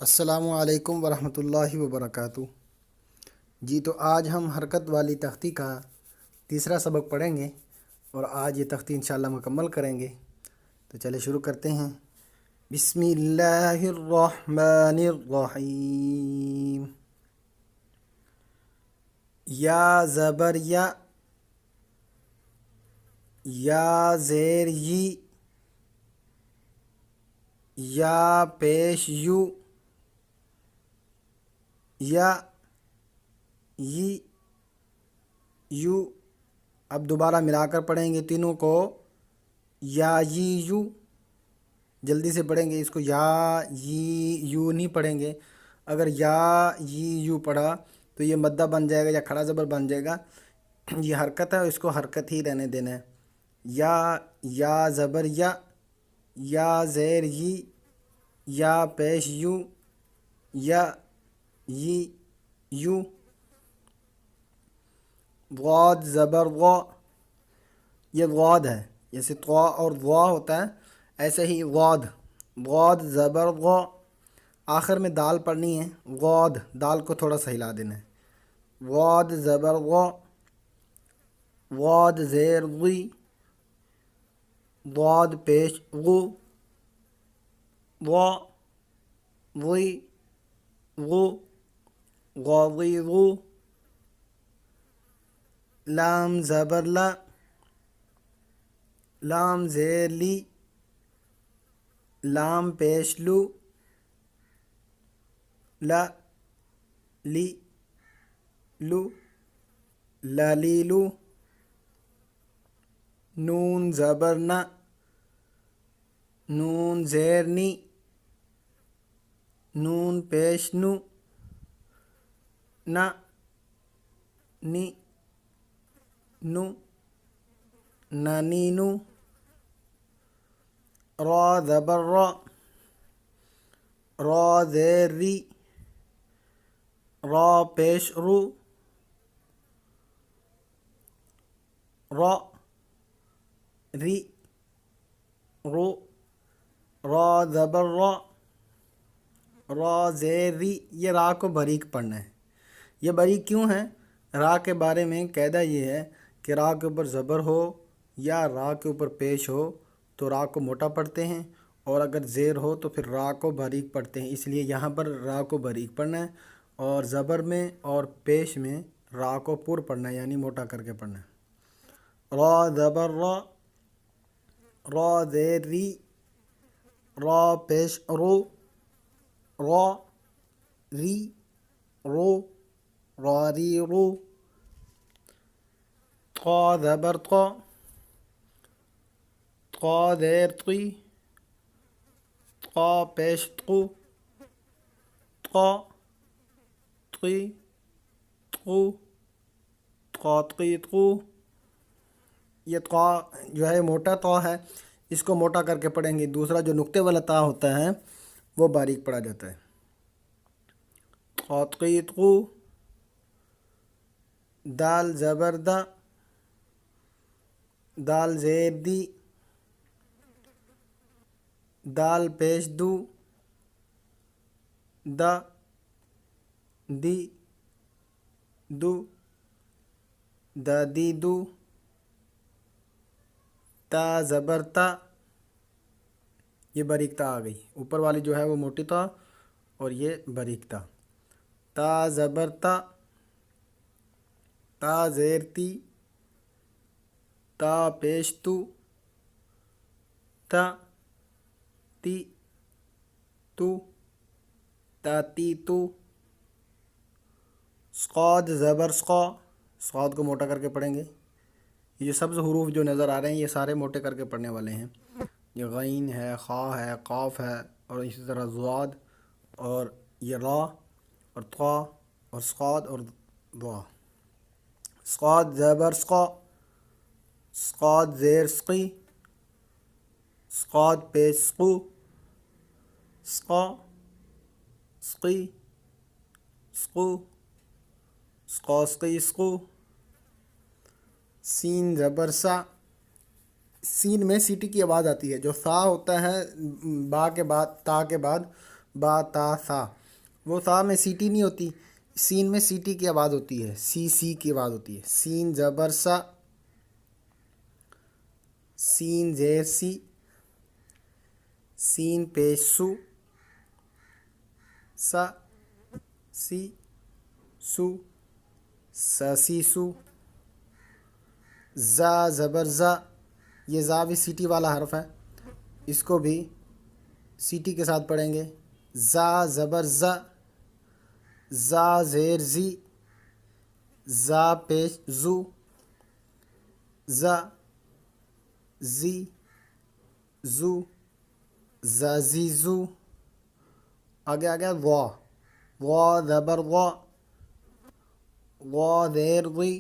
السلام علیکم ورحمۃ اللہ وبرکاتہ۔ جی تو آج ہم حرکت والی تختی کا تیسرا سبق پڑھیں گے اور آج یہ تختی انشاءاللہ مکمل کریں گے۔ تو چلے شروع کرتے ہیں۔ بسم اللہ الرحمن الرحیم۔ یا زبر یا زیر یا پیش یا یو۔ اب دوبارہ ملا کر پڑھیں گے تینوں کو۔ یا یو، جلدی سے پڑھیں گے اس کو۔ یا یو نہیں پڑھیں گے۔ اگر یا یو پڑھا تو یہ مدہ بن جائے گا یا کھڑا زبر بن جائے گا۔ یہ حرکت ہے، اس کو حرکت ہی رہنے دینا ہے۔ یا زبر یا زیر یا پیش یا یو۔ ضاد زبر غا، یہ ضاد ہے، جیسے طا اور ضا ہوتا ہے ایسے ہی ضاد زبر غا۔ آخر میں دال پڑھنی ہے، ضاد، دال کو تھوڑا سا ہلا دینا ہے۔ ضاد زبر غا، ضاد زیر غی، ضاد پیش غو، ضا غی غو، غاضی غو۔ لام زبر لا، لام زیر لی، لام پیش لو، لا لی لو، للیلو۔ نون زبر نا، نون زیر نی، نون پیش نو، نا نی نو، نانینو۔ را زبر را، را زیر ری، را پیش رو، را ری رو، را زبر را، را زیر ری۔ یہ را کو باریک پڑھنا ہے۔ یہ باریک کیوں ہے؟ را کے بارے میں قاعدہ یہ ہے کہ را کے اوپر زبر ہو یا را کے اوپر پیش ہو تو را کو موٹا پڑھتے ہیں، اور اگر زیر ہو تو پھر را کو باریک پڑھتے ہیں۔ اس لیے یہاں پر را کو باریک پڑھنا ہے، اور زبر میں اور پیش میں را کو پر پڑھنا ہے، یعنی موٹا کر کے پڑھنا ہے۔ را زبر را، را زیر ری، را پیش رو، را ری رو، را ری رو۔ طا زبر طا، طا زیر طی، طا پیش طو، طا طی طو، طا طی طو۔ یہ طا جو ہے موٹا طا ہے، اس کو موٹا کر کے پڑھیں گے۔ دوسرا جو نقطے والا طا ہوتا ہے وہ باریک پڑھا جاتا ہے۔ طا طی طو۔ دال زبر دا، دال زیر دی، دال پیش دو، دا دی دو، دا دی دو۔ تا زبر تا، یہ باریک تا آ گئی، اوپر والی جو ہے وہ موٹی تا اور یہ باریک تا۔ تا زبر تا، تا زیر تی، تا پیش تو، تا تی تو، تا تی تو۔ صاد زبر صا، صاد کو موٹا کر کے پڑھیں گے۔ یہ سبز حروف جو نظر آ رہے ہیں یہ سارے موٹے کر کے پڑھنے والے ہیں۔ یہ غین ہے، خا ہے، قاف ہے، اور اسی طرح ضاد، اور یہ را اور طا اور صاد اور ضا۔ صاد زبر صا، صاد زیر سقی، صاد پیش سقو، سقا سقی سقو، سقا سقی سقو۔ سین زبر سا، سین میں سیٹی کی آواز آتی ہے۔ جو سا ہوتا ہے با کے بعد، تا کے بعد، با تا سا، وہ سا میں سیٹی نہیں ہوتی، سین میں سیٹی کی آواز ہوتی ہے، سی کی آواز ہوتی ہے۔ سین زبر سا، سین زیر سی، سین پیش سو، سا سی سو، سا سی سو۔ زا زبر زا، یہ زا بھی سیٹی والا حرف ہے، اس کو بھی سیٹی کے ساتھ پڑھیں گے۔ زا زبر زا، زا زیر زی، زا پیش زو، زا زی زو، زا زی زو۔ آگے آگے وا، وا زبر وا، وا زیر وی،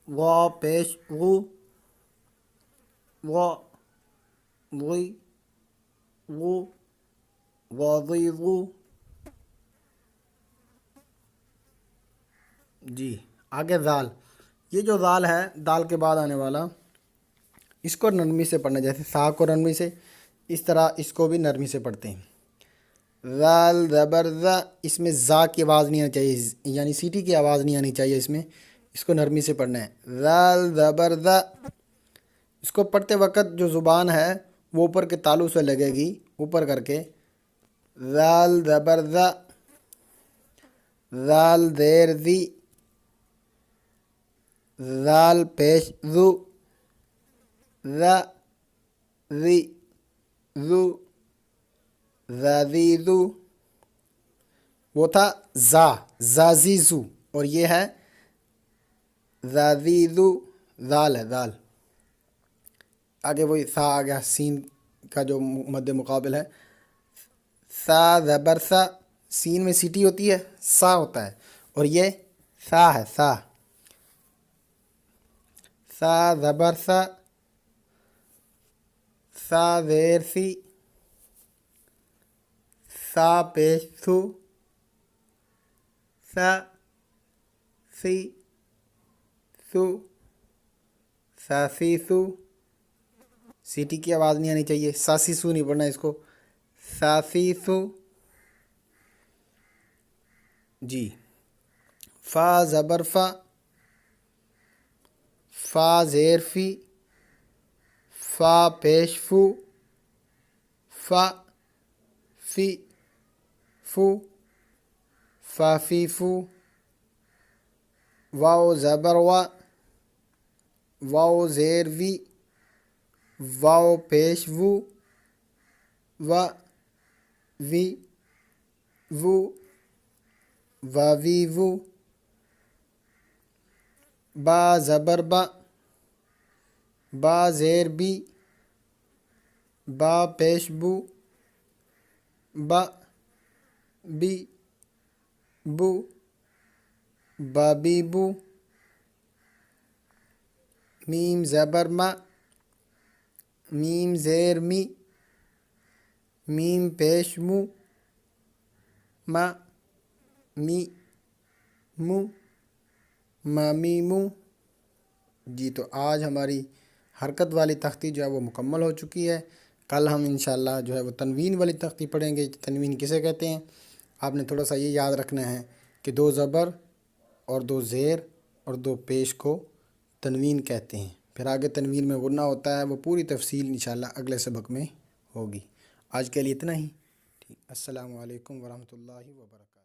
وا پیش غو، وا وی غو، وا وی غو۔ جی آگے دال، یہ جو دال ہے دال کے بعد آنے والا، اس کو نرمی سے پڑھنا، جیسے سا کو نرمی سے، اس طرح اس کو بھی نرمی سے پڑھتے ہیں۔ ذال زبر ذا، اس میں زا کی آواز نہیں آنی چاہیے، یعنی سیٹی کی آواز نہیں آنی چاہیے اس میں، اس کو نرمی سے پڑھنا ہے۔ ذال زبر ذا، اس کو پڑھتے وقت جو زبان ہے وہ اوپر کے تالو سے لگے گی، اوپر کر کے۔ ذال زبر ذا، ذال زیر ذی، ذال پیش ذو، ذا ذی ذو، ذا ذی ذو۔ وہ تھا زا، زازی زو، اور یہ ہے زازی زو، ذال ہے ذال۔ آگے وہی سا آ گیا، سین کا جو مد مقابل ہے۔ سا زبر سا، سین میں سیٹی ہوتی ہے، سا ہوتا ہے، اور یہ سا ہے سا۔ سا زبر سا، سا زیر سی، سا پیش سو، سا سی سو، سا سی سو۔ سیٹی کی آواز نہیں آنی چاہیے، سا سی سو نہیں پڑھنا اس کو، سا سی سو۔ جی فا زبر فا، فا زیر فی، فا پیش فو، فا فی فو، فا فی فو۔ واو زبر وا، واو زیر وی، واو پیش وو، وا وی وو، وا وی وو۔ با زبر با، با زیر بی، با پیش بو، با بی بو، با بی بو۔ میم زبر ما، میم زیر می، میم پیش مو، ما می مو، ما می مو۔ جی تو آج ہماری حرکت والی تختی جو ہے وہ مکمل ہو چکی ہے۔ کل ہم انشاءاللہ جو ہے وہ تنوین والی تختی پڑھیں گے۔ تنوین کسے کہتے ہیں؟ آپ نے تھوڑا سا یہ یاد رکھنا ہے کہ 2 زبر اور 2 زیر اور 2 پیش کو تنوین کہتے ہیں۔ پھر آگے تنوین میں غنہ ہوتا ہے، وہ پوری تفصیل انشاءاللہ اگلے سبق میں ہوگی۔ آج کے لیے اتنا ہی۔ ٹھیک، السلام علیکم ورحمۃ اللہ وبرکاتہ۔